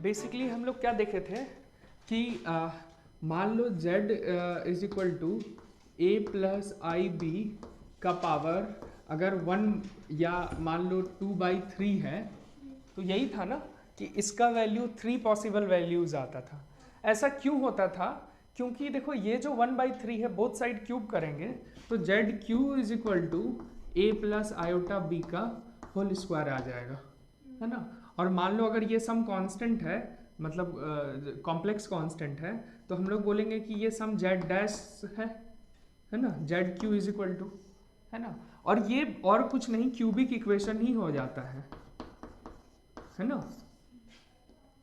Basically हम लोग क्या देखे थे कि मान लो z is equal to a plus i b का पावर अगर 1 या मान लो 2/3 है, तो यही था ना कि इसका वैल्यू 3 पॉसिबल वैल्यूज आता था। ऐसा क्यों होता था? क्योंकि देखो ये जो 1/3 है बोथ साइड क्यूब करेंगे तो z cube is equal to a plus iota b का होल स्क्वायर आ जाएगा, है ना। और मान लो अगर ये सम कांस्टेंट है, मतलब कॉम्प्लेक्स कांस्टेंट है, तो हम लोग बोलेंगे कि ये सम जेड डैश है ना, z cube is equal to, है ना। और ये और कुछ नहीं क्यूबिक इक्वेशन ही हो जाता है ना।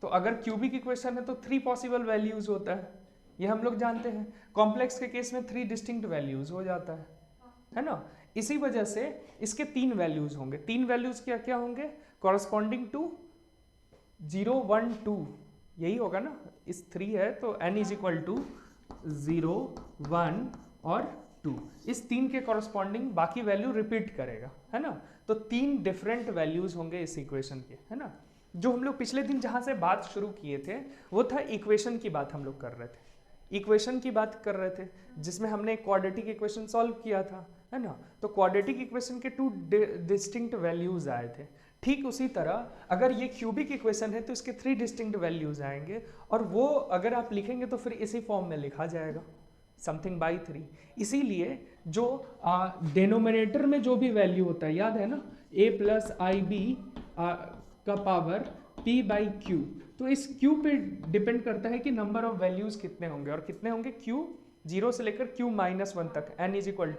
तो अगर क्यूबिक इक्वेशन है तो 3 पॉसिबल वैल्यूज होता है, ये हम लोग जानते हैं। कॉम्प्लेक्स के केस में 3 डिस्टिंक्ट वैल्यूज हो जाता है ना। इसी वजह से इसके 3 वैल्यूज होंगे। 3 वैल्यूज क्या क्या होंगे? कॉरस्पॉन्डिंग टू 0, 1, 2, यही होगा ना। इस 3 है तो n इज इक्वल टू 0, 1 और 2, इस 3 के कॉरस्पॉन्डिंग बाकी वैल्यू रिपीट करेगा, है ना। तो 3 डिफरेंट वैल्यूज होंगे इस इक्वेशन के, है ना। जो हम लोग पिछले दिन जहां से बात शुरू किए थे वो था इक्वेशन की बात हम लोग कर रहे थे, इक्वेशन की बात कर रहे थे जिसमें हमने क्वाड्रेटिक इक्वेशन सॉल्व किया था, है ना। तो क्वाड्रेटिक इक्वेशन के 2 डिस्टिंक्ट वैल्यूज आए थे। ठीक उसी तरह अगर ये क्यूबिक इक्वेशन है तो इसके 3 डिस्टिंक्ट वैल्यूज आएंगे, और वो अगर आप लिखेंगे तो फिर इसी फॉर्म में लिखा जाएगा, समथिंग बाई 3। इसीलिए जो डिनोमिनेटर में जो भी वैल्यू होता है, याद है ना, a प्लस आई बी का पावर p बाई क्यू, तो इस q पे डिपेंड करता है कि नंबर ऑफ वैल्यूज कितने होंगे, और कितने होंगे q 0 से लेकर q माइनस 1 तक। n इज इक्वल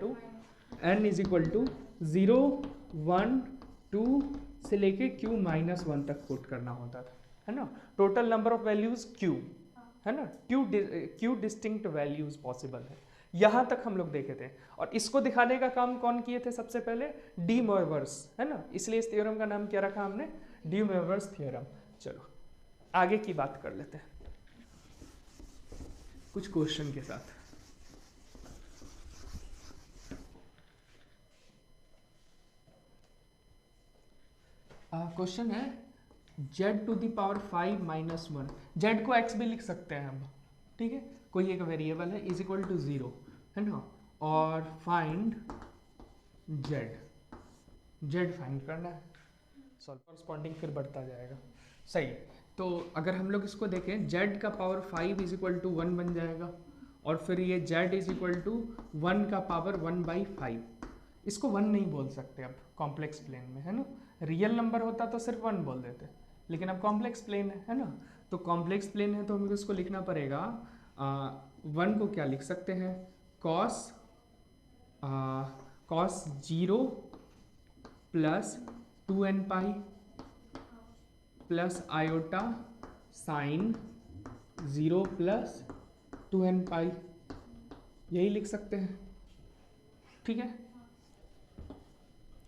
टू 0, 1, 2 से लेके q माइनस 1 तक पुट करना होता था, है ना। Total number of values q, है ना। q डिस्टिंक्ट वैल्यूज पॉसिबल है, यहां तक हम लोग देखे थे। और इसको दिखाने का काम कौन किए थे सबसे पहले? डी मोइवर्स, है ना। इसलिए इस थ्योरम का नाम क्या रखा हमने? D Moivre's theorem. चलो आगे की बात कर लेते हैं कुछ क्वेश्चन के साथ। क्वेश्चन है z to the power 5 minus 1, z को x भी लिख सकते हैं हम, ठीक है, कोई एक वेरिएबल है, इज इक्वल टू 0, है ना। और फाइंड z फाइंड करना है, कॉरस्पॉन्डिंग फिर बढ़ता जाएगा, सही। तो अगर हम लोग इसको देखें, z का पावर 5 इज इक्वल टू 1 बन जाएगा, और फिर ये z इज इक्वल टू 1 का पावर 1/5। इसको 1 नहीं बोल सकते अब कॉम्प्लेक्स प्लेन में, है ना। रियल नंबर होता तो सिर्फ 1 बोल देते, लेकिन अब कॉम्प्लेक्स प्लेन है ना। तो कॉम्प्लेक्स प्लेन है तो हमें इसको लिखना पड़ेगा, 1 को क्या लिख सकते हैं? Cos 0 plus 2n pi plus iota sign 0 plus 2n पाई, यही लिख सकते हैं, ठीक है।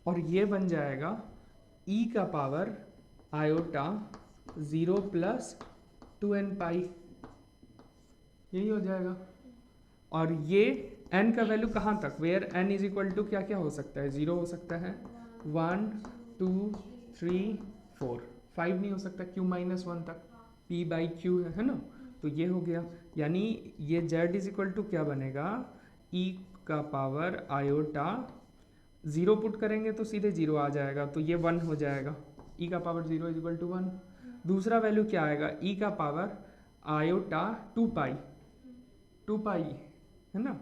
और ये बन जाएगा e का पावर आयोटा 0 प्लस 2n पाई, यही हो जाएगा। और ये n का वैल्यू कहाँ तक? Where n is equal to क्या क्या हो सकता है? 0 हो सकता है, 1, 2, 3, 4, 5 नहीं हो सकता, q माइनस 1 तक, p बाई क्यू है ना। तो ये हो गया, यानी ये z इज इक्वल टू क्या बनेगा? e का पावर आयोटा 0 पुट करेंगे तो सीधे 0 आ जाएगा, तो ये 1 हो जाएगा, e का पावर 0 इज इक्वल टू 1। दूसरा वैल्यू क्या आएगा? e का पावर आयोटा 2 पाई, है ना।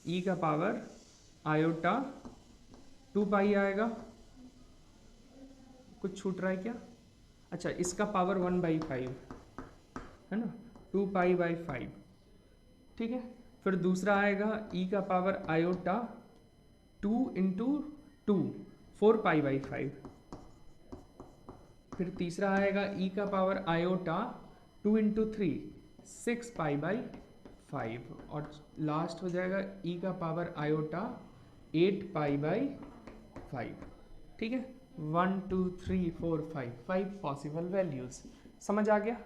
e का पावर आयोटा 2 पाई आएगा, कुछ छूट रहा है क्या? अच्छा, इसका पावर 1/5, है ना, 2 पाई बाई 5, ठीक है। फिर दूसरा आएगा e का power iota 2 into 2, 4 pi by 5। फिर तीसरा आएगा e का power iota 2 into 3, 6 pi by 5। और लास्ट हो जाएगा e का पावर आयोटा 8 पाई बाई 5, ठीक है। 1, 2, 3, 4, 5 पॉसिबल वैल्यूज, समझ आ गया?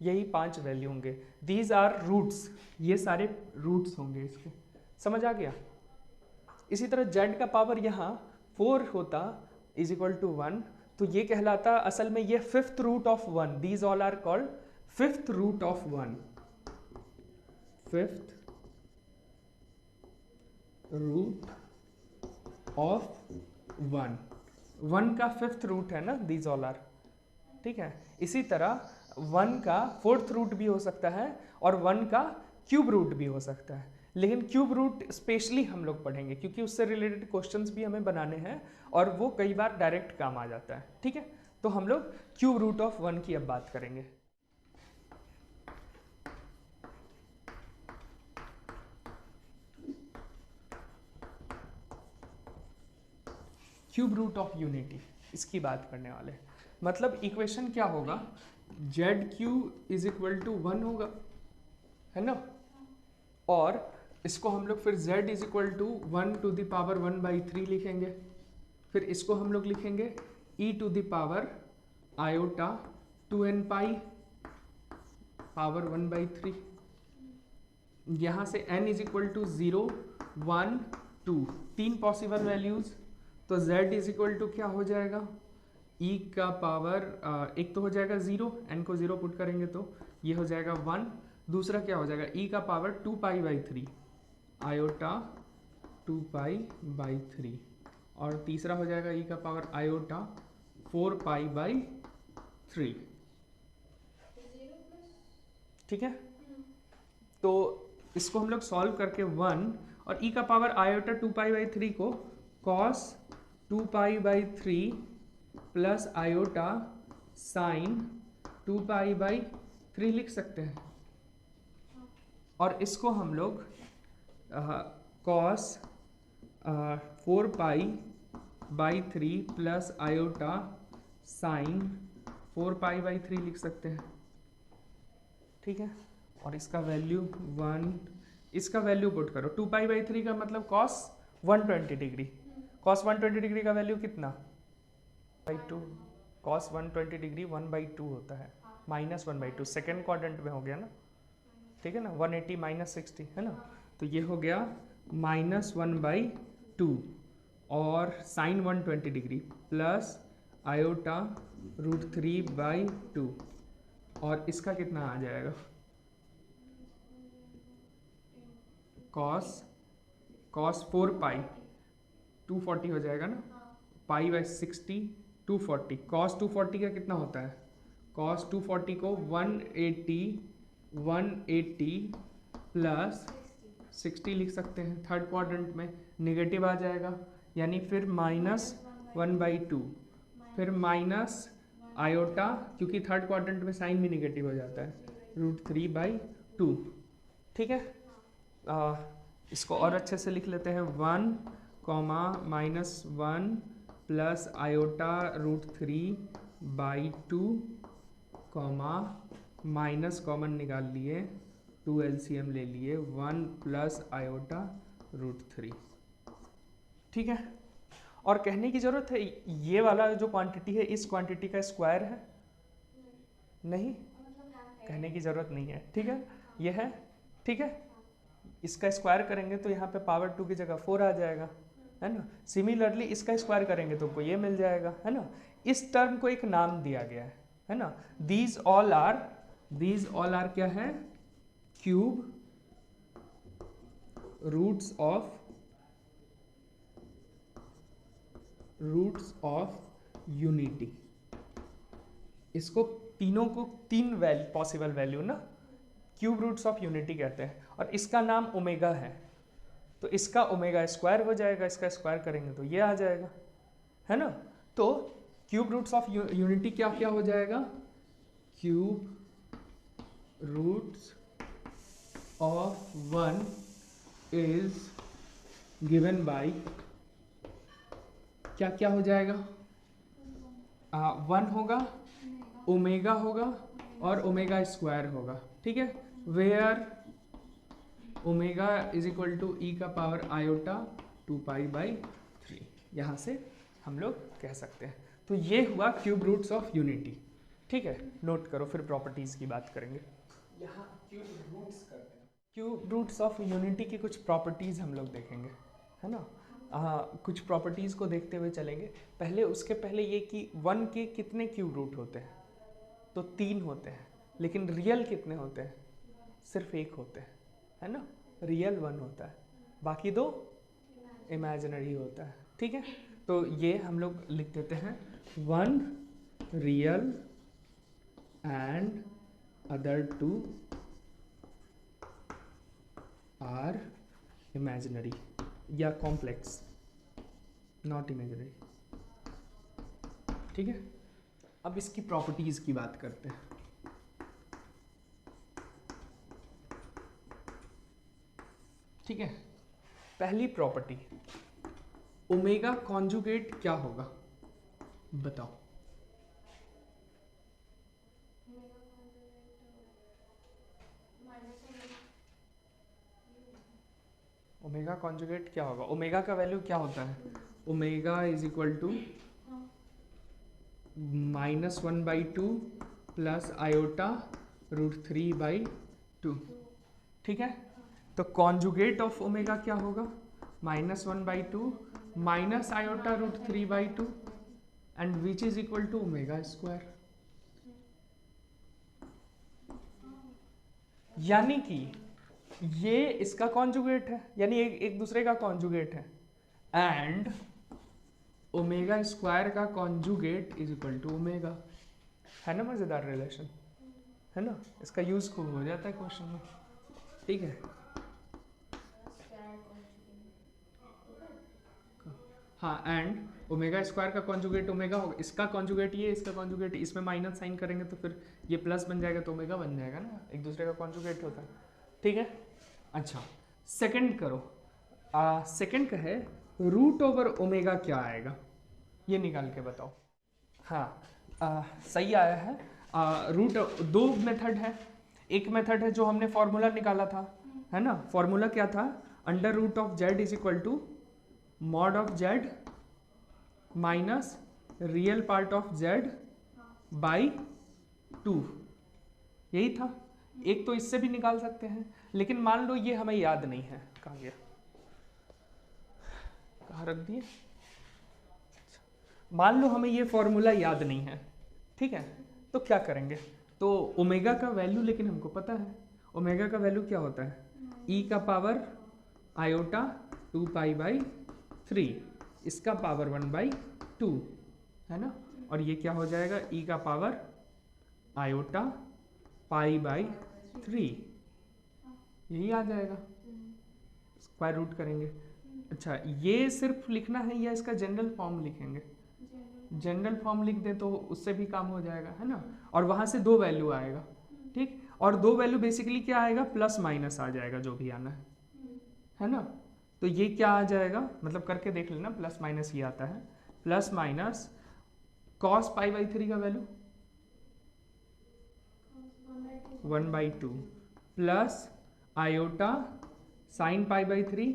यही 5 वैल्यू होंगे, दीज आर रूट्स, ये सारे रूट्स होंगे इसके, समझ आ गया? इसी तरह z का पावर यहाँ 4 होता इज इक्वल टू 1, तो ये कहलाता असल में ये 5th root of 1, these all are called fifth root of one, fifth root of one, one का फिफ्थ रूट है ना, दीज ऑल आर, ठीक है। इसी तरह वन का फोर्थ रूट भी हो सकता है और वन का क्यूब रूट भी हो सकता है, लेकिन क्यूब रूट स्पेशली हम लोग पढ़ेंगे क्योंकि उससे रिलेटेड क्वेश्चंस भी हमें बनाने हैं और वो कई बार डायरेक्ट काम आ जाता है, ठीक है। तो हम लोग क्यूब रूट ऑफ वन की अब बात करेंगे। क्यूब रूट ऑफ यूनिटी, इसकी बात करने वाले। मतलब इक्वेशन क्या होगा, z cube is equal to 1 होगा, है ना, और इसको हम लोग फिर z is equal to 1 to the power 1/3 लिखेंगे। फिर इसको हम लोग लिखेंगे e to the power iota 2n pi power 1/3। यहाँ से n इज इक्वल टू 0 1 2, तीन पॉसिबल वैल्यूज, तो z इज इक्वल टू क्या हो जाएगा, e का पावर एक तो हो जाएगा 0, n को 0 पुट करेंगे तो ये हो जाएगा 1, दूसरा क्या हो जाएगा e का पावर 2π/3 आयोटा 2π/3, और तीसरा हो जाएगा e का पावर आयोटा 4π/3, ठीक है। तो इसको हम लोग सॉल्व करके 1 और e का पावर आयोटा 2π/3 को cos 2π/3 प्लस आयोटा साइन 2π/3 लिख सकते हैं, और इसको हम लोग cos 4π/3 प्लस आयोटा साइन 4π/3 लिख सकते हैं, ठीक है। और इसका वैल्यू 1, इसका वैल्यू पुट करो, 2π/3 का मतलब cos 120 डिग्री, cos 120 डिग्री का वैल्यू कितना, (2) cos 120 डिग्री 1/2 होता है, -1/2, सेकेंड क्वाड्रेंट में हो गया ना, ठीक है ना, 180 - 60 है ना, तो ये हो गया -1/2, और साइन 120 डिग्री प्लस आयोटा √3/2, और इसका कितना आ जाएगा, cos 4π 240 हो जाएगा ना, π/60 240, cos 240 का कितना होता है, cos 240 को 180 प्लस 60 लिख सकते हैं, थर्ड क्वाड्रेंट में नेगेटिव आ जाएगा, यानी फिर -1/2, फिर माइनस आयोटा, क्योंकि थर्ड क्वाड्रेंट में साइन भी नेगेटिव हो जाता है, √3/2, ठीक है। इसको और अच्छे से लिख लेते हैं, 1, -1 प्लस आयोटा √3/2, माइनस कॉमन निकाल लिए, 2 LCM ले लिए, 1 प्लस आयोटा √3, ठीक है। और कहने की जरूरत है ये वाला जो क्वांटिटी है इस क्वांटिटी का स्क्वायर है, नहीं, कहने की जरूरत नहीं है, ठीक है, ये है, ठीक है। इसका स्क्वायर करेंगे तो यहाँ पे पावर 2 की जगह 4 आ जाएगा, है ना। सिमिलरली इसका स्क्वायर करेंगे तो हमको ये मिल जाएगा, है ना। इस टर्म को एक नाम दिया गया है ना, दीज ऑल आर क्या है, क्यूब रूट्स ऑफ यूनिटी। इसको तीनों को तीन पॉसिबल वैल्यू ना क्यूब रूट्स ऑफ यूनिटी कहते हैं, और इसका नाम ओमेगा है, तो इसका ओमेगा स्क्वायर हो जाएगा, इसका स्क्वायर करेंगे तो ये आ जाएगा, है ना। तो क्यूब रूट्स ऑफ यूनिटी क्या क्या हो जाएगा, cube roots of 1 is given by, क्या क्या हो जाएगा, 1 होगा, ओमेगा होगा और ओमेगा स्क्वायर होगा, ठीक है, where omega is equal to e का पावर आयोटा 2π/3, यहाँ से हम लोग कह सकते हैं। तो ये हुआ क्यूब रूट्स ऑफ यूनिटी, ठीक है। नोट करो, फिर प्रॉपर्टीज की बात करेंगे। यहाँ क्यूब रूट्स करते हैं, क्यूब रूट्स ऑफ यूनिटी की कुछ प्रॉपर्टीज हम लोग देखेंगे, है ना। कुछ प्रॉपर्टीज को देखते हुए चलेंगे। उसके पहले ये कि 1 के कितने क्यूब रूट होते हैं, तो 3 होते हैं, लेकिन रियल कितने होते हैं? सिर्फ एक होते हैं, है ना, रियल 1 होता है, बाकी 2 इमेजिनरी होता है, ठीक है। तो ये हम लोग लिख देते हैं 1 real and other 2 are imaginary या कॉम्प्लेक्स, नॉट इमेजिनरी, ठीक है। अब इसकी प्रॉपर्टीज की बात करते हैं। ठीक है, पहली प्रॉपर्टी, ओमेगा कॉन्जुगेट क्या होगा बताओ? ओमेगा कॉन्जुगेट क्या होगा? ओमेगा का वैल्यू क्या होता है? Omega is equal to -1/2 plus iota √3/2, ठीक है। तो कॉन्जुगेट ऑफ ओमेगा क्या होगा? -1/2 minus iota √3/2 and which is equal to omega square. यानी कि ये इसका कॉन्जुगेट है, यानी एक दूसरे का कॉन्जुगेट है, एंड ओमेगा स्क्वायर का conjugate is equal to omega. है ना मजेदार रिलेशन, है ना, इसका यूज खूब हो जाता है क्वेश्चन में, ठीक है। हाँ, एंड ओमेगा स्क्वायर का कॉन्जुगेट ओमेगा होगा, इसका कॉन्जुगेट ये, इसका कॉन्जुगेट, इसमें माइनस साइन करेंगे तो फिर ये प्लस बन जाएगा तो ओमेगा बन जाएगा ना, एक दूसरे का कॉन्जुगेट होता है, ठीक है। अच्छा, सेकंड करो, सेकंड का है रूट ओवर ओमेगा क्या आएगा, ये निकाल के बताओ। हाँ, सही आया है। रूट, दो मेथड है, एक मेथड है जो हमने फॉर्मूला निकाला था, है ना, फॉर्मूला क्या था? Under root of z is equal to mod of z minus real part of z by 2, यही था। एक तो इससे भी निकाल सकते हैं, लेकिन मान लो ये हमें याद नहीं है, कहाँ गया, कहाँ रख दिए। मान लो हमें ये फॉर्मूला याद नहीं है, ठीक है, तो क्या करेंगे? तो ओमेगा का वैल्यू लेकिन हमको पता है, ओमेगा का वैल्यू क्या होता है? ई का पावर आयोटा 2π/3, इसका पावर 1/2, है ना, और ये क्या हो जाएगा? ई का पावर आयोटा π/3, यही आ जाएगा, स्क्वायर रूट करेंगे। अच्छा, ये सिर्फ लिखना है या इसका जनरल फॉर्म लिखेंगे? जनरल फॉर्म लिख दे तो उससे भी काम हो जाएगा, है ना, और वहां से 2 वैल्यू आएगा, ठीक, और 2 वैल्यू बेसिकली क्या आएगा? प्लस माइनस आ जाएगा, जो भी आना है ना। तो ये क्या आ जाएगा, मतलब करके देख लेना, प्लस माइनस ये आता है, प्लस माइनस cos π/3 का वैल्यू 1/2 प्लस आयोटा sin π/3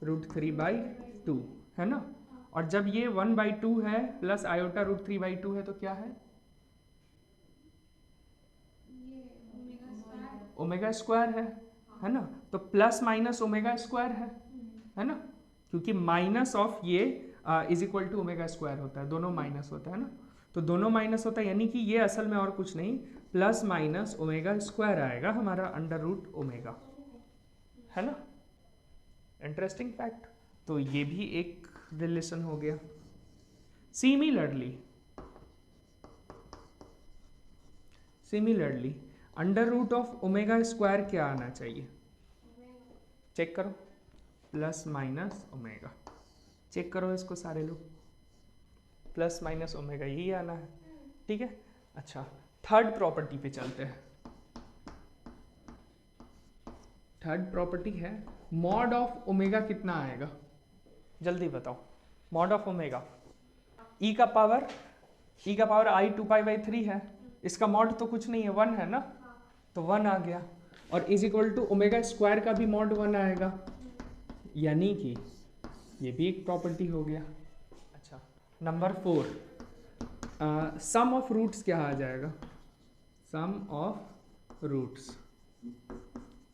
√3/2, है ना, और जब ये 1/2 है प्लस आयोटा √3/2 है तो क्या है? ओमेगा स्क्वायर है ना, तो प्लस माइनस ओमेगा स्क्वायर है ना, क्योंकि माइनस ऑफ ये is equal to omega square होता है, दोनों माइनस होता है ना, तो दोनों माइनस होता है, यानी कि ये असल में और कुछ नहीं, प्लस माइनस ओमेगा स्क्वायर आएगा हमारा अंडर रूट ओमेगा, है ना। इंटरेस्टिंग फैक्ट, तो ये भी एक रिलेशन हो गया। Similarly under root of omega square क्या आना चाहिए? चेक करो, प्लस माइनस ओमेगा, चेक करो इसको सारे लोग, प्लस माइनस ओमेगा यही आना है, ठीक है। अच्छा, थर्ड प्रॉपर्टी पे चलते हैं। थर्ड प्रॉपर्टी है मॉड ऑफ ओमेगा कितना आएगा, जल्दी बताओ। मॉड ऑफ ओमेगा ई का पावर आई 2π/3 है, इसका मॉड तो कुछ नहीं है, 1 है ना, तो 1 आ गया, और is equal to omega square का भी मॉड 1 आएगा, यानी कि ये भी एक प्रॉपर्टी हो गया। अच्छा, नंबर 4, सम ऑफ रूट्स क्या आ जाएगा? सम ऑफ रूट्स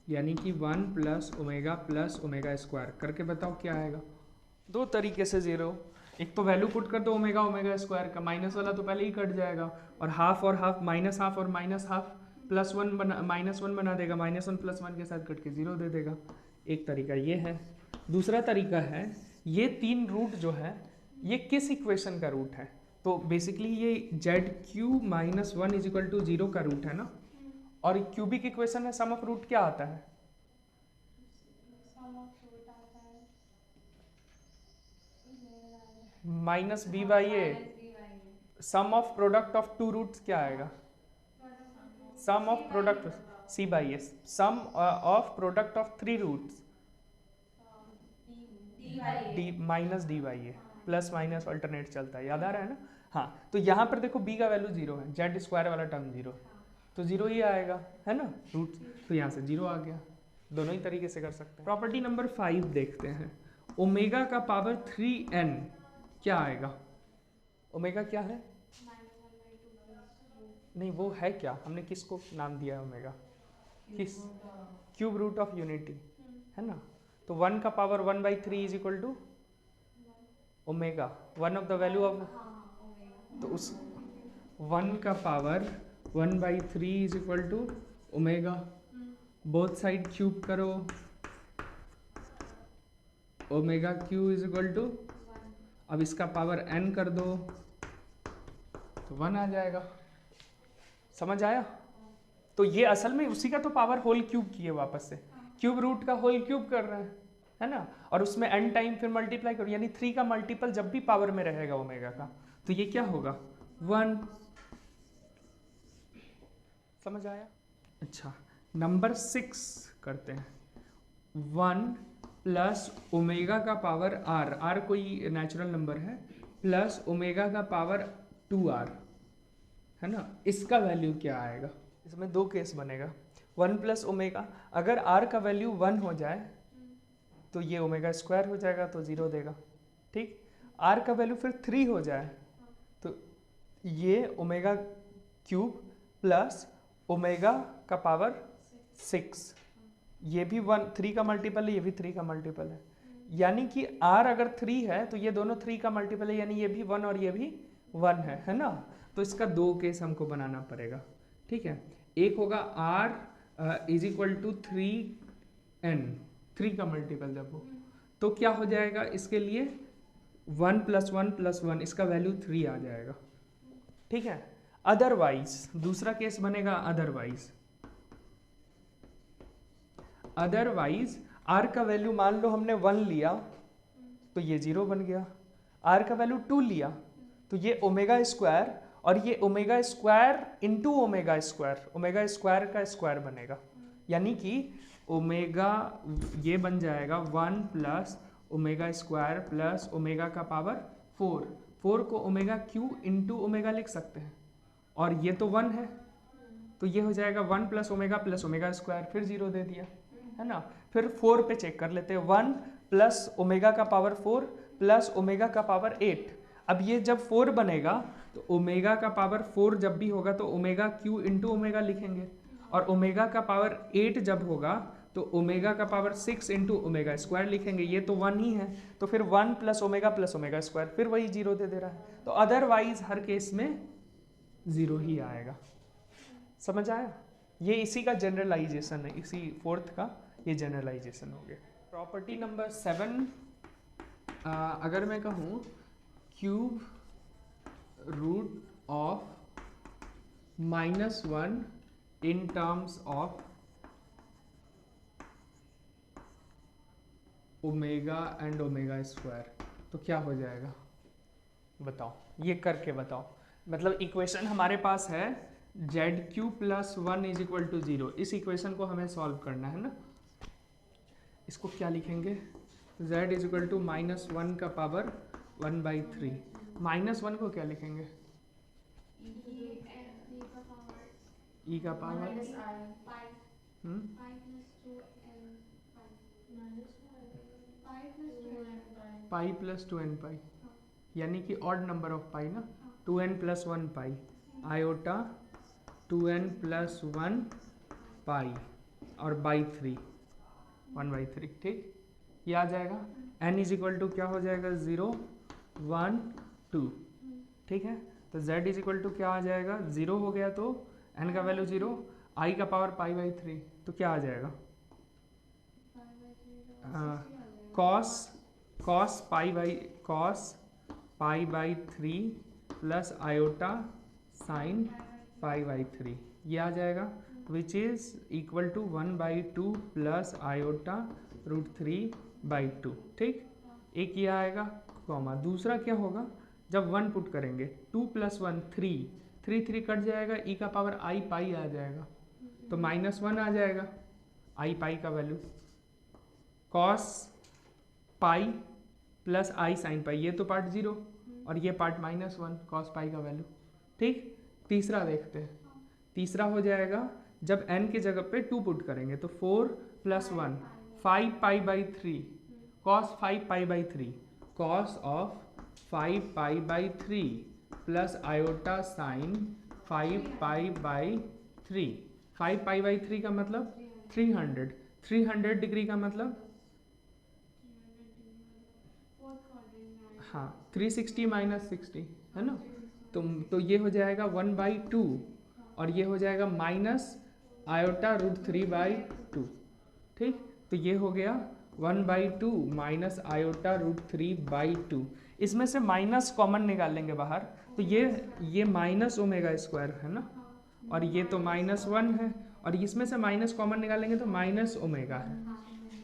यानी कि 1 प्लस ओमेगा स्क्वायर, करके बताओ क्या आएगा? दो तरीके से जीरो, एक तो वैल्यू पुट कर दो ओमेगा स्क्वायर का, माइनस वाला तो पहले ही कट जाएगा, और हाफ माइनस हाफ और माइनस हाफ +1 बना -1 बना देगा, -1 +1 के साथ कट के 0 दे देगा। एक तरीका ये है। दूसरा तरीका है, ये 3 रूट जो है ये किस इक्वेशन का रूट है? तो बेसिकली ये ZQ - 1 = 0 का रूट है ना, और क्यूबिक इक्वेशन है सम ऑफ रूट क्या आता है? -b/a। Sum of product of 2 roots क्या आएगा? Sum of product c/s। Sum of product of 3 roots -d/a। Plus minus alternate चलता है, याद आ रहा है ना? हाँ, तो यहाँ पर देखो b का वैल्यू 0 है, z² वाला टर्म 0, तो 0 ही आएगा, है ना रूट, तो यहाँ से 0 आ गया। दोनों ही तरीके से कर सकते हैं। प्रॉपर्टी नंबर 5 देखते हैं। ओमेगा का पावर 3n क्या आएगा? ओमेगा क्या है? नहीं, वो है क्या? हमने किसको नाम दिया है ओमेगा? किस? क्यूब रूट ऑफ यूनिटी, है ना? तो 1 का power 1/3 = omega, 1 of the value of, तो उस 1 का power 1/3 = omega. Both side cube करो, ओमेगा क्यू = अब इसका पावर n कर दो तो 1 आ जाएगा। समझ आया? तो ये असल में उसी का तो पावर होल क्यूब किए, वापस से क्यूब रूट का होल क्यूब कर रहे हैं, है ना? और उसमें n टाइम फिर मल्टीप्लाई करो, यानी 3 का मल्टीपल जब भी पावर में रहेगा ओमेगा का, तो ये क्या होगा? 1। समझ आया? अच्छा, नंबर 6 करते हैं। 1 प्लस ओमेगा का पावर r कोई नेचुरल नंबर है, प्लस ओमेगा का पावर 2r, है ना? इसका वैल्यू क्या आएगा? इसमें 2 केस बनेगा। 1 प्लस ओमेगा, अगर r का वैल्यू 1 हो जाए तो ये ओमेगा स्क्वायर हो जाएगा, तो 0 देगा, ठीक? r का वैल्यू फिर 3 हो जाए तो ये ओमेगा क्यूब प्लस ओमेगा का पावर 6, ये भी 3 का मल्टीपल है, ये भी 3 का मल्टीपल है, यानी कि r अगर 3 है तो ये दोनों 3 का मल्टीपल है, यानी ये भी 1 और ये भी 1 है ना? तो इसका 2 केस हमको बनाना पड़ेगा, ठीक है? एक होगा r = 3n, 3 का मल्टीपल जब हो, तो क्या हो जाएगा इसके लिए? 1 + 1 + 1, इसका वैल्यू 3 आ जाएगा, ठीक है? अदरवाइज दूसरा केस बनेगा, अदरवाइज r का वैल्यू मान लो हमने 1 लिया तो ये 0 बन गया, r का वैल्यू 2 लिया तो ये ओमेगा स्क्वायर, और ये omega square into omega square का स्क्वायर बनेगा, यानी कि ओमेगा ये बन जाएगा 1 plus omega square plus omega का पावर 4 को ओमेगा क्यू इंटू ओमेगा लिख सकते हैं, और ये तो 1 है तो ये हो जाएगा 1 प्लस ओमेगा स्क्वायर, फिर 0 दे दिया, है ना? फिर 4 पे चेक कर लेते हैं, 1 प्लस ओमेगा का पावर 4 प्लस ओमेगा का पावर 8। अब ये जब 4 बनेगा तो ओमेगा का पावर 4 जब भी होगा तो ओमेगा क्यू इंटू ओमेगा लिखेंगे, और ओमेगा का पावर 8 जब होगा तो ओमेगा का पावर 6 इंटू ओमेगा स्क्वायर लिखेंगे, ये तो 1 ही है, तो फिर 1 प्लस ओमेगा स्क्वायर, फिर वही 0 दे रहा है, तो अदरवाइज हर केस में 0 ही आएगा। समझ आया? ये इसी का जनरलाइजेशन है, इसी 4th का ये जनरलाइजेशन हो गया। प्रॉपर्टी नंबर 7, अगर मैं कहूँ cube root of -1 in terms of omega and omega square, तो क्या हो जाएगा? बताओ, ये करके बताओ। मतलब इक्वेशन हमारे पास है ZQ + 1 = 0, इस इक्वेशन को हमें सॉल्व करना है ना। इसको क्या लिखेंगे? Z = -1 का पावर 1/3, -1 को क्या लिखेंगे? e का पावर पाई प्लस 2n पाई, यानी कि ऑड नंबर ऑफ पाई ना, 2n + 1 पाई आयोटा 2n + 1 पाई और बाई 3 1/3, ठीक? ये आ जाएगा। n = क्या हो जाएगा? 0 1 2, ठीक है? तो z = क्या आ जाएगा? 0 हो गया तो n का वैल्यू 0, i का पावर पाई बाई 3, तो क्या आ जाएगा? Cos pi by 3 plus iota sine pi by 3, ये आ जाएगा, which is equal to 1/2 plus iota √3/2। ठीक, एक ये आएगा, कॉमा। दूसरा क्या होगा, जब 1 पुट करेंगे 2 + 1 3 कट जाएगा, ई का पावर आई पाई आ जाएगा, तो -1 आ जाएगा आई पाई का वैल्यू। कॉस पाई प्लस आई साइन पाई, ये तो पार्ट 0 और ये पार्ट -1 कॉस पाई का वैल्यू। ठीक, तीसरा देखते हैं। तीसरा हो जाएगा जब n की जगह पे 2 पुट करेंगे तो 4 + 1 5 पाई by 3 cos 5 pi by 3 cos of 5 pi by 3 plus iota sign 5 pi by 3। 5 pi by 3 का मतलब 300 डिग्री का मतलब हाँ 360 - 60 है ना, तो ये हो जाएगा 1/2 और ये हो जाएगा माइनस आयोटा √3/2। ठीक, तो ये हो गया 1/2 माइनस आयोटा √3/2। इसमें से माइनस कॉमन निकालेंगे बाहर, तो ये माइनस ओमेगा स्क्वायर है ना, और ये तो -1 है, और इसमें से माइनस कॉमन निकालेंगे तो माइनस ओमेगा है।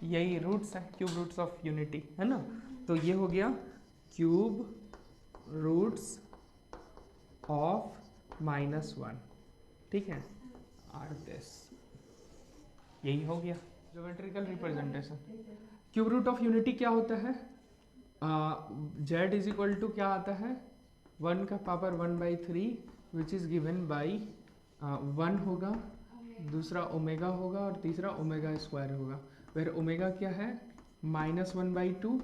यही रूट्स है, क्यूब रूट्स ऑफ यूनिटी है ना, तो ये हो गया क्यूब रूट्स ऑफ -1। ठीक है, आर दिस, यही हो गया geometrical representation. Cube root of unity क्या होता है? z इज इक्वल टू क्या आता है, 1 का power 1/3 which is given by 1 होगा, दूसरा ओमेगा होगा और तीसरा ओमेगा स्क्वायर होगा। फिर ओमेगा क्या है, -1/2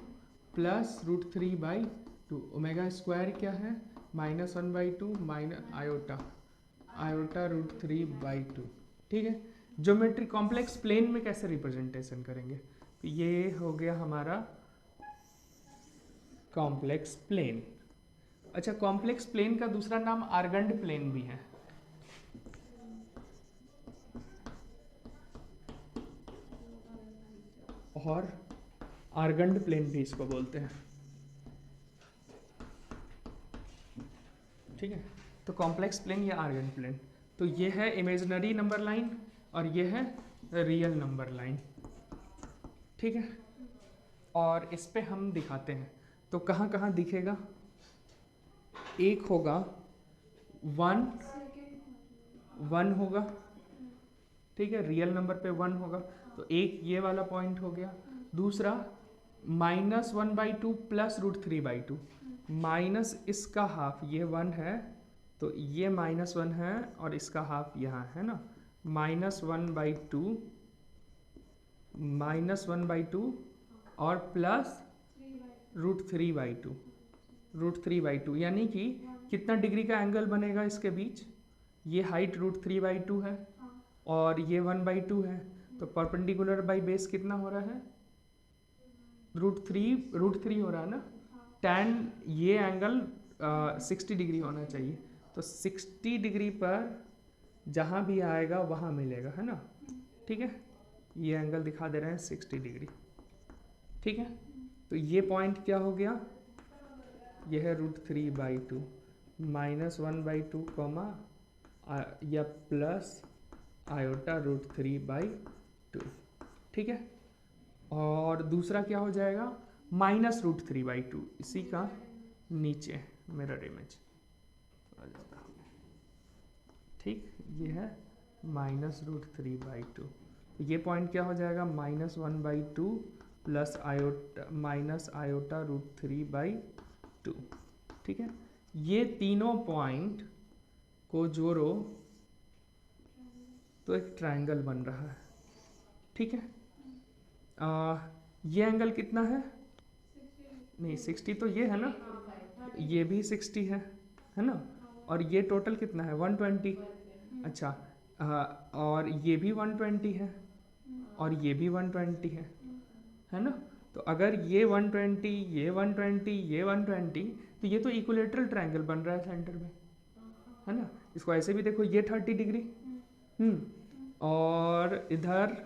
प्लस √3/2। ओमेगा स्क्वायर क्या है, -1/2 माइनस आयोटा √3/2। ठीक है, ज्योमेट्री कॉम्प्लेक्स प्लेन में कैसे रिप्रेजेंटेशन करेंगे, तो ये हो गया हमारा कॉम्प्लेक्स प्लेन। अच्छा, कॉम्प्लेक्स प्लेन का दूसरा नाम आर्गंड प्लेन भी है। और आर्गंड प्लेन भी इसको बोलते हैं। ठीक है, तो कॉम्प्लेक्स प्लेन या आर्गन प्लेन, तो ये है इमेजिनरी नंबर लाइन और ये है रियल नंबर लाइन। ठीक है, और इस पे हम दिखाते हैं, तो कहाँ कहाँ दिखेगा, एक होगा 1 होगा, ठीक है, रियल नंबर पे 1 होगा, तो एक ये वाला पॉइंट हो गया। दूसरा -1/2 प्लस √3/2, माइनस इसका हाफ, ये 1 है तो ये -1 है और इसका हाफ यहाँ है ना, -1/2 और प्लस √3/2 यानी कि कितना डिग्री का एंगल बनेगा इसके बीच, ये हाइट √3/2 है और ये 1/2 है, तो परपेंडिकुलर बाई बेस कितना हो रहा है, √3 हो रहा है ना, tan ये एंगल 60 डिग्री होना चाहिए, तो 60 डिग्री पर जहाँ भी आएगा वहाँ मिलेगा है ना। ठीक है, ये एंगल दिखा दे रहे हैं 60 डिग्री। ठीक है, तो ये पॉइंट क्या हो गया, ये है √3/2 -1/2 कॉमा या प्लस आयोटा √3/2। ठीक है, और दूसरा क्या हो जाएगा, -√3/2, इसी का नीचे मिरर इमेज। ठीक, ये है -√3/2, ये पॉइंट क्या हो जाएगा, -1/2 प्लस आयोटा √3/2। ठीक है, ये तीनों पॉइंट को जोड़ो तो एक ट्रायंगल बन रहा है। ठीक है, ये एंगल कितना है, नहीं 60 तो ये है ना, ये भी 60 है ना, और ये टोटल कितना है 120। अच्छा, और ये भी 120 है और ये भी 120 है ना, तो अगर ये 120 ये 120 ये 120, तो ये तो इक्विलेटरल ट्रायंगल बन रहा है सेंटर में है ना। इसको ऐसे भी देखो, ये 30 डिग्री और इधर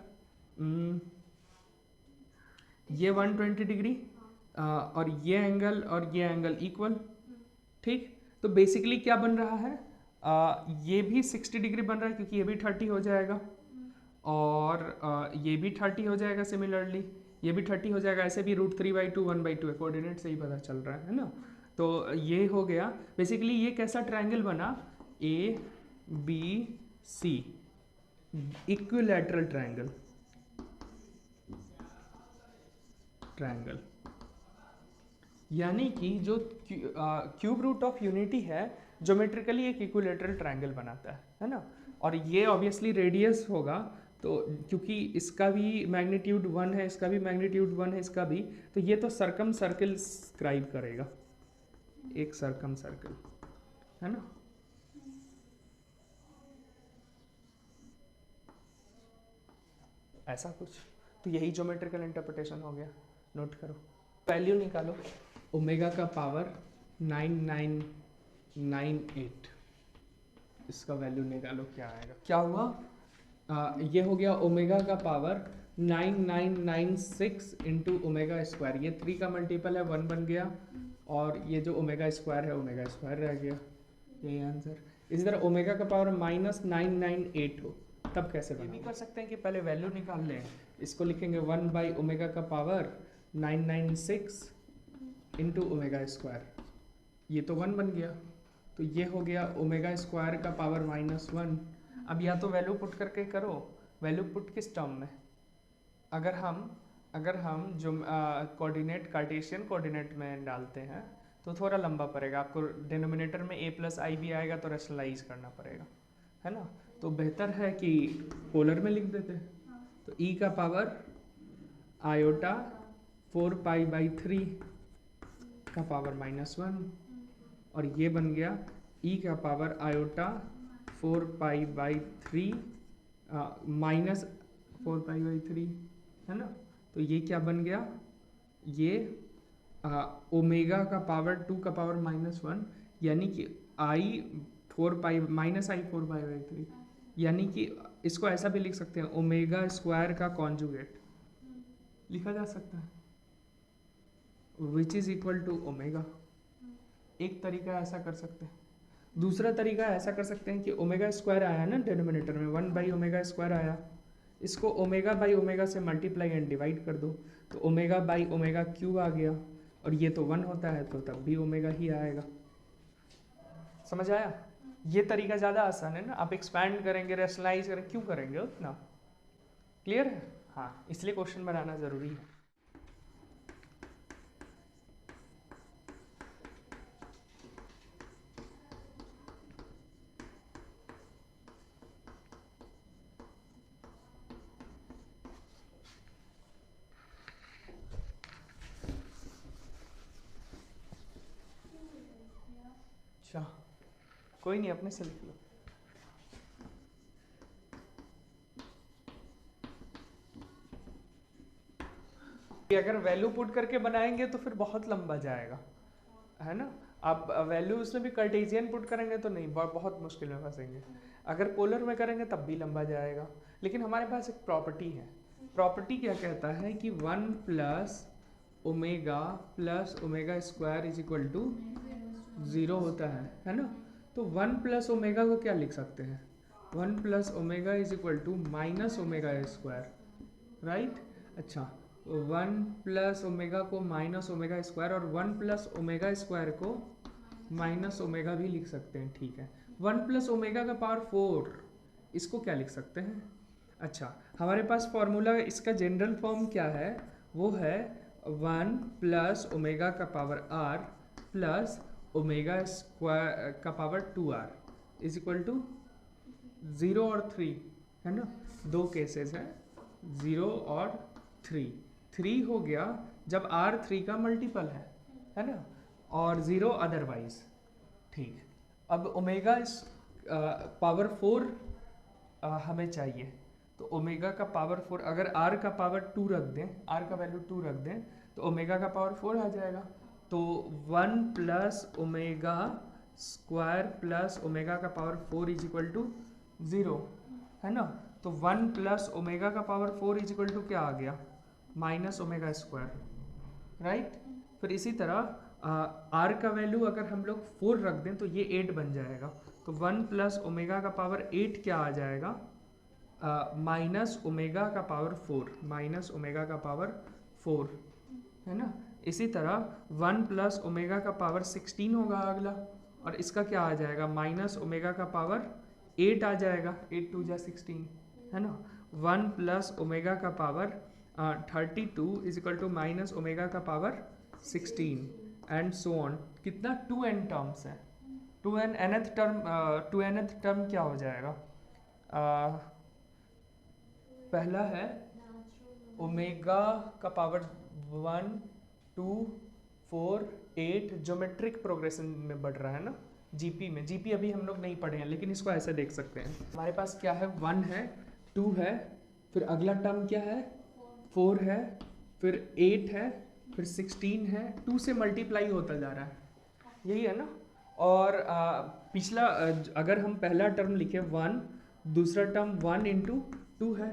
ये 120 डिग्री और ये एंगल इक्वल। ठीक, तो बेसिकली क्या बन रहा है, ये भी 60 डिग्री बन रहा है क्योंकि ये भी 30 हो जाएगा और ये भी 30 हो जाएगा, सिमिलरली ये भी 30 हो जाएगा। ऐसे भी √3/2 1/2 है, कोऑर्डिनेट से ही पता चल रहा है ना। तो ये हो गया बेसिकली। ये कैसा ट्रायंगल बना, ABC इक्विलैटरल ट्रायंगल, यानी कि जो क्यूब रूट ऑफ यूनिटी है ज्योमेट्रिकली एक इक्विलैटरल ट्रायंगल बनाता है ना। और ये ऑब्वियसली रेडियस होगा, तो क्योंकि इसका भी मैग्नीट्यूड 1 है, इसका भी मैग्नीट्यूड 1 है, इसका भी, तो ये तो सर्कम सर्कल स्क्राइब करेगा, एक सर्कम सर्कल, है ना। ऐसा कुछ, तो यही ज्योमेट्रिकल इंटरप्रिटेशन हो गया। नोट करो, वैल्यू निकालो, ओमेगा का पावर 9998, इसका वैल्यू निकालो क्या आएगा। क्या हुआ, ये हो गया ओमेगा का पावर 9996 इंटू ओमेगा स्क्वायर, ये 3 का मल्टीपल है 1 बन गया, और ये जो ओमेगा स्क्वायर है ओमेगा स्क्वायर रह गया, यही आंसर। इसी तरह ओमेगा का पावर -998 हो, तब कैसे बना, ये भी कर सकते हैं कि पहले वैल्यू निकाल लें, इसको लिखेंगे 1/ओमेगा का पावर 996 इंटू ओमेगा स्क्वायर, ये तो 1 बन गया, तो ये हो गया ओमेगा स्क्वायर का पावर -1। अब या तो वैल्यू पुट करके करो, वैल्यू पुट किस टर्म में, अगर हम जो कोऑर्डिनेट कार्टेशियन कोऑर्डिनेट में डालते हैं तो थोड़ा लंबा पड़ेगा, आपको डिनोमिनेटर में a+i भी आएगा तो रैशनलाइज करना पड़ेगा, है ना। तो बेहतर है कि पोलर में लिख देते हैं, तो e का पावर आयोटा 4π/3 का पावर -1, और ये बन गया e का पावर आयोटा 4π/3 -4π/3, है ना। तो ये क्या बन गया, ये ओमेगा का पावर 2 का पावर -1, यानी कि i 4π-i4π/3, यानी कि इसको ऐसा भी लिख सकते हैं, ओमेगा स्क्वायर का कॉन्जुगेट लिखा जा सकता है, which is equal to omega. एक तरीका ऐसा कर सकते हैं। दूसरा तरीका ऐसा कर सकते हैं कि ओमेगा स्क्वायर आया ना डिनोमिनेटर में, 1/ओमेगा स्क्वायर आया, इसको ओमेगा बाई ओमेगा से मल्टीप्लाई एंड डिवाइड कर दो, तो ओमेगा बाई ओमेगा क्यूब आ गया, और ये तो 1 होता है तो तब भी ओमेगा ही आएगा। समझ आया, ये तरीका ज़्यादा आसान है ना, आप एक्सपैंड करेंगे, रैशनलाइज करेंगे, क्यों करेंगे उतना। क्लियर है, हाँ, इसलिए क्वेश्चन बनाना ज़रूरी है। अच्छा, कोई नहीं, अपने से लिख लो। अगर वैल्यू पुट करके बनाएंगे तो फिर बहुत लंबा जाएगा, है ना। आप वैल्यू उसमें भी कार्टेशियन पुट करेंगे तो नहीं, बहुत मुश्किल में फंसेंगे। अगर पोलर में करेंगे तब भी लंबा जाएगा। लेकिन हमारे पास एक प्रॉपर्टी है, प्रॉपर्टी क्या कहता है कि 1 + omega + omega square is equal to 0 होता है ना। तो 1 + ओमेगा को क्या लिख सकते हैं, 1 + omega is equal to -omega square, right. अच्छा, 1 + ओमेगा को -ओमेगा स्क्वायर और 1 + ओमेगा स्क्वायर को -ओमेगा भी लिख सकते हैं, ठीक है। 1 + ओमेगा का पावर 4, इसको क्या लिख सकते हैं। अच्छा, हमारे पास फॉर्मूला, इसका जनरल फॉर्म क्या है, वो है 1 + ओमेगा का power r plus omega square का power 2r is equal to 0 और 3, है ना। दो केसेस हैं, 0 और 3। 3 हो गया जब r 3 का मल्टीपल है ना, और 0 अदरवाइज, ठीक। अब ओमेगा पावर 4 हमें चाहिए, तो ओमेगा का पावर 4, अगर r का पावर 2 रख दें, r का वैल्यू 2 रख दें, तो ओमेगा का पावर 4 आ जाएगा। तो 1 + ओमेगा स्क्वायर प्लस ओमेगा का पावर 4 इज इक्वल टू 0, है ना। तो 1 प्लस ओमेगा का पावर 4 इज इक्वल टू क्या आ गया, माइनस ओमेगा स्क्वायर, राइट। फिर इसी तरह आर का वैल्यू अगर हम लोग 4 रख दें तो ये 8 बन जाएगा। तो 1 प्लस ओमेगा का पावर 8 क्या आ जाएगा, माइनस ओमेगा का पावर 4, माइनस ओमेगा का पावर 4, है ना। इसी तरह 1 प्लस ओमेगा का पावर 16 होगा अगला, और इसका क्या आ जाएगा, माइनस ओमेगा का पावर 8 आ जाएगा, 8 2 जा 16, है ना। 1 प्लस ओमेगा का power 32 is equal to minus omega का पावर 16 एंड सो ऑन। कितना 2n टर्म्स है, 2n nth term, 2nth term क्या हो जाएगा, पहला है ओमेगा का पावर 1 2 4 8, ज्योमेट्रिक प्रोग्रेशन में बढ़ रहा है ना, जीपी में। जीपी अभी हम लोग नहीं पढ़े हैं, लेकिन इसको ऐसे देख सकते हैं। हमारे पास क्या है, 1 है, 2 है, फिर अगला टर्म क्या है, 4 है, फिर 8 है, फिर 16 है, 2 से मल्टीप्लाई होता जा रहा है, यही है ना। और पिछला अगर हम पहला टर्म लिखे 1, दूसरा टर्म 1 इंटू 2 है,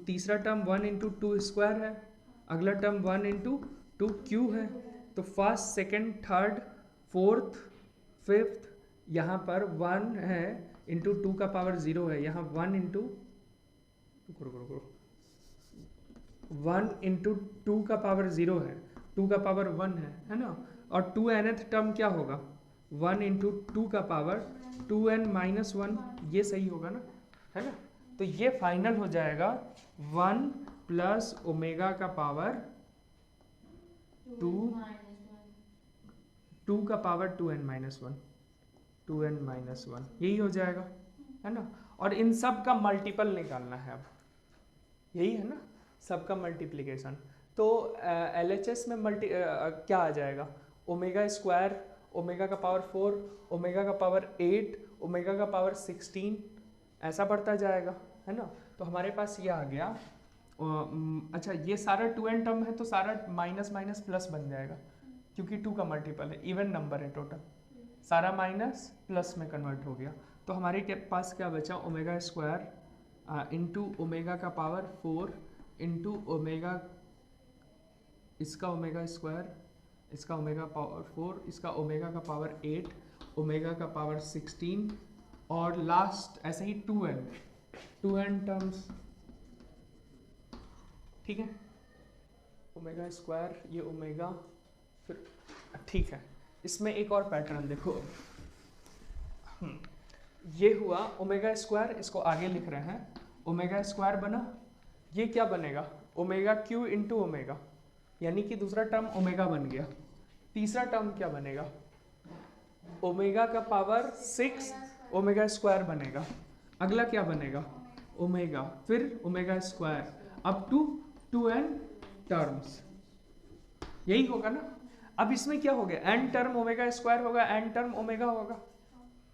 तीसरा टर्म 1 इंटू 2 स्क्वायर है, अगला टर्म 1 इंटू 2 क्यू है। तो first second third fourth fifth, यहाँ पर 1 है इंटू 2 का पावर 0 है, यहाँ 1 इंटू 1 इंटू 2 का पावर 0 है, 2 का पावर 1 है ना। और 2nth टर्म क्या होगा, 1 इंटू 2 का पावर 2n माइनस 1, ये सही होगा ना, है ना। तो ये फाइनल हो जाएगा 1 प्लस ओमेगा का पावर 2 का power 2n minus 1, 2n minus 1, यही हो जाएगा, है ना। और इन सब का मल्टीपल निकालना है अब, यही है ना, सबका मल्टीप्लिकेशन। तो LHS में क्या आ जाएगा, ओमेगा स्क्वायर, ओमेगा का पावर 4, ओमेगा का पावर 8, ओमेगा का पावर 16, ऐसा बढ़ता जाएगा, है ना। तो हमारे पास ये आ गया। अच्छा, ये सारा 2n टर्म है तो सारा माइनस माइनस प्लस बन जाएगा, क्योंकि 2 का मल्टीपल है, इवन नंबर है टोटल, सारा माइनस प्लस में कन्वर्ट हो गया। तो हमारे के पास क्या बचा, ओमेगा स्क्वायर इंटू ओमेगा का पावर 4 इंटू ओमेगा, इसका ओमेगा स्क्वायर, इसका ओमेगा पावर 4, इसका ओमेगा का पावर 8, ओमेगा का पावर 16, और लास्ट ऐसे ही 2n टर्म्स, ठीक है। ओमेगा स्क्वायर, ये ओमेगा, फिर ठीक है। इसमें एक और पैटर्न देखो, ये हुआ ओमेगा स्क्वायर, इसको आगे लिख रहे हैं, ओमेगा स्क्वायर बना, ये क्या बनेगा, ओमेगा क्यू इंटू ओमेगा, यानी कि दूसरा टर्म ओमेगा बन गया। तीसरा टर्म क्या बनेगा, ओमेगा का पावर 6 ओमेगा स्क्वायर बनेगा। अगला क्या बनेगा, ओमेगा, फिर omega square, up to 2n terms, यही होगा ना। अब इसमें क्या हो गया, n टर्म ओमेगा स्क्वायर होगा, n टर्म ओमेगा होगा,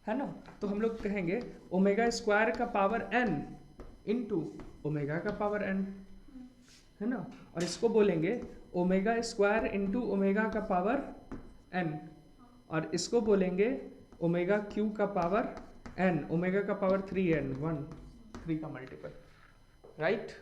है ना। तो हम लोग कहेंगे ओमेगा स्क्वायर का पावर n इंटू ओमेगा का पावर n, है ना। और इसको बोलेंगे ओमेगा स्क्वायर इंटू ओमेगा का पावर n, और इसको बोलेंगे ओमेगा क्यू का पावर n, ओमेगा का पावर 3n, 1 3 का मल्टीपल, राइट।